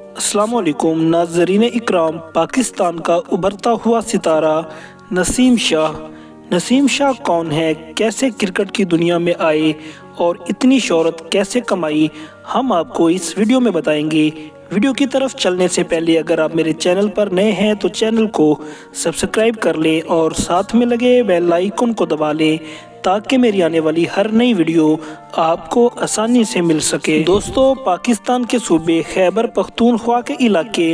अस्सलाम वालेकुम नाज़रीन इकराम। पाकिस्तान का उभरता हुआ सितारा नसीम शाह कौन है, कैसे क्रिकेट की दुनिया में आए और इतनी शोहरत कैसे कमाई, हम आपको इस वीडियो में बताएंगे। वीडियो की तरफ चलने से पहले अगर आप मेरे चैनल पर नए हैं तो चैनल को सब्सक्राइब कर लें और साथ में लगे बेल आइकन को दबा लें ताकि मेरी आने वाली हर नई वीडियो आपको आसानी से मिल सके। दोस्तों, पाकिस्तान के सूबे खैबर पख्तूनख्वा के इलाके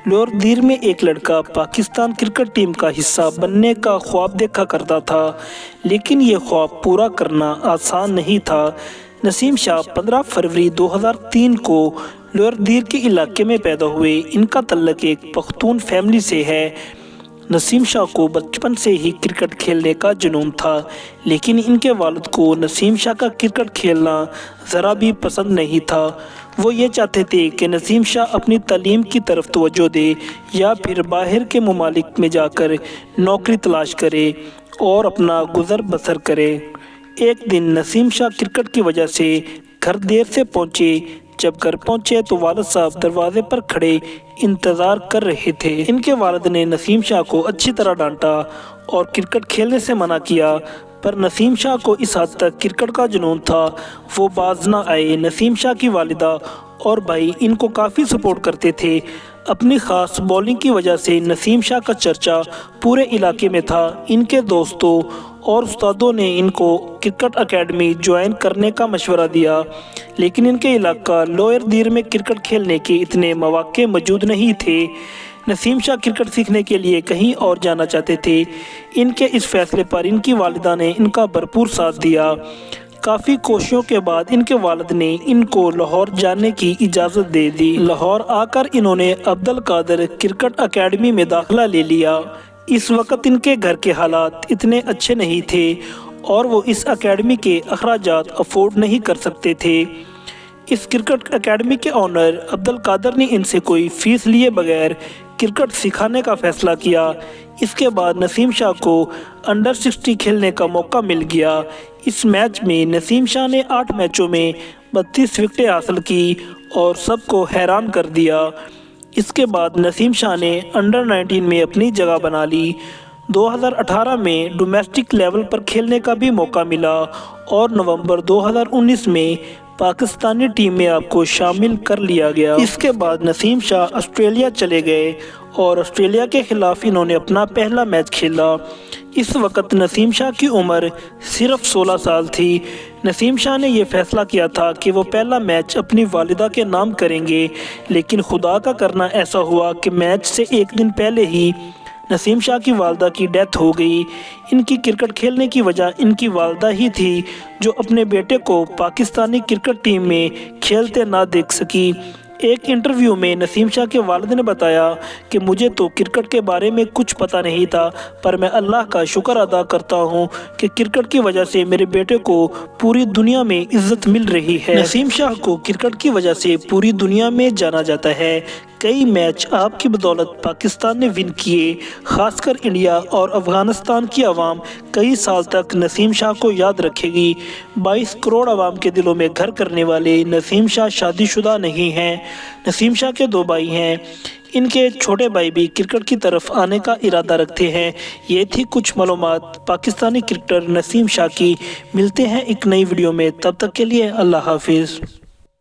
लोअर में एक लड़का पाकिस्तान क्रिकेट टीम का हिस्सा बनने का ख्वाब देखा करता था, लेकिन ये ख्वाब पूरा करना आसान नहीं था। नसीम शाह 15 फरवरी 2003 को लोअर के इलाके में पैदा हुए। इनका तल्लक एक पख्तून फैमिली से है। नसीम शाह को बचपन से ही क्रिकेट खेलने का जुनून था, लेकिन इनके वालिद को नसीम शाह का क्रिकेट खेलना ज़रा भी पसंद नहीं था। वो ये चाहते थे कि नसीम शाह अपनी तालीम की तरफ तवज्जो दे या फिर बाहर के ममालिक में जाकर नौकरी तलाश करे और अपना गुज़र बसर करे। एक दिन नसीम शाह क्रिकेट की वजह से घर देर से पहुँचे। जब घर पहुंचे तो वालिद साहब दरवाजे पर खड़े इंतज़ार कर रहे थे। इनके वालिद ने नसीम शाह को अच्छी तरह डांटा और क्रिकेट खेलने से मना किया, पर नसीम शाह को इस हद तक क्रिकेट का जुनून था वो बाज ना आए। नसीम शाह की वालिदा और भाई इनको काफ़ी सपोर्ट करते थे। अपनी ख़ास बॉलिंग की वजह से नसीम शाह का चर्चा पूरे इलाके में था। इनके दोस्तों और उस्तादों ने इनको क्रिकेट एकेडमी ज्वाइन करने का मशवरा दिया, लेकिन इनके इलाका लोअर में क्रिकेट खेलने के इतने मौके मौजूद नहीं थे। नसीम शाह क्रिकेट सीखने के लिए कहीं और जाना चाहते थे। इनके इस फैसले पर इनकी वालिदा ने इनका भरपूर साथ दिया। काफ़ी कोशिशों के बाद इनके वालिद ने इनको लाहौर जाने की इजाज़त दे दी। लाहौर आकर इन्होंने अब्दुल कादिर क्रिकेट एकेडमी में दाखिला ले लिया। इस वक्त इनके घर के हालात इतने अच्छे नहीं थे और वो इस एकेडमी के अखराजात अफोर्ड नहीं कर सकते थे। इस क्रिकेट एकेडमी के ऑनर अब्दुल कादिर ने इनसे कोई फ़ीस लिए बगैर क्रिकेट सिखाने का फ़ैसला किया। इसके बाद नसीम शाह को अंडर 60 खेलने का मौका मिल गया। इस मैच में नसीम शाह ने 8 मैचों में 32 विकेटें हासिल की और सबको हैरान कर दिया। इसके बाद नसीम शाह ने अंडर 19 में अपनी जगह बना ली। 2018 में डोमेस्टिक लेवल पर खेलने का भी मौका मिला और नवंबर 2019 में पाकिस्तानी टीम में आपको शामिल कर लिया गया। इसके बाद नसीम शाह ऑस्ट्रेलिया चले गए और ऑस्ट्रेलिया के खिलाफ इन्होंने अपना पहला मैच खेला। इस वक्त नसीम शाह की उम्र सिर्फ 16 साल थी। नसीम शाह ने यह फैसला किया था कि वो पहला मैच अपनी वालिदा के नाम करेंगे, लेकिन खुदा का करना ऐसा हुआ कि मैच से एक दिन पहले ही नसीम शाह की वालिदा की डेथ हो गई। इनकी क्रिकेट खेलने की वजह इनकी वालिदा ही थी, जो अपने बेटे को पाकिस्तानी क्रिकेट टीम में खेलते ना देख सकी। एक इंटरव्यू में नसीम शाह के वालिद ने बताया कि मुझे तो क्रिकेट के बारे में कुछ पता नहीं था, पर मैं अल्लाह का शुक्र अदा करता हूं कि क्रिकेट की वजह से मेरे बेटे को पूरी दुनिया में इज्जत मिल रही है। नसीम शाह को क्रिकेट की वजह से पूरी दुनिया में जाना जाता है। कई मैच आपकी बदौलत पाकिस्तान ने विन किए। खासकर इंडिया और अफगानिस्तान की आवाम कई साल तक नसीम शाह को याद रखेगी। 22 करोड़ आवाम के दिलों में घर करने वाले नसीम शाह शादीशुदा नहीं हैं। नसीम शाह के 2 भाई हैं। इनके छोटे भाई भी क्रिकेट की तरफ आने का इरादा रखते हैं। ये थी कुछ मालूमात पाकिस्तानी क्रिकेटर नसीम शाह की। मिलते हैं एक नई वीडियो में, तब तक के लिए अल्लाह हाफिज़।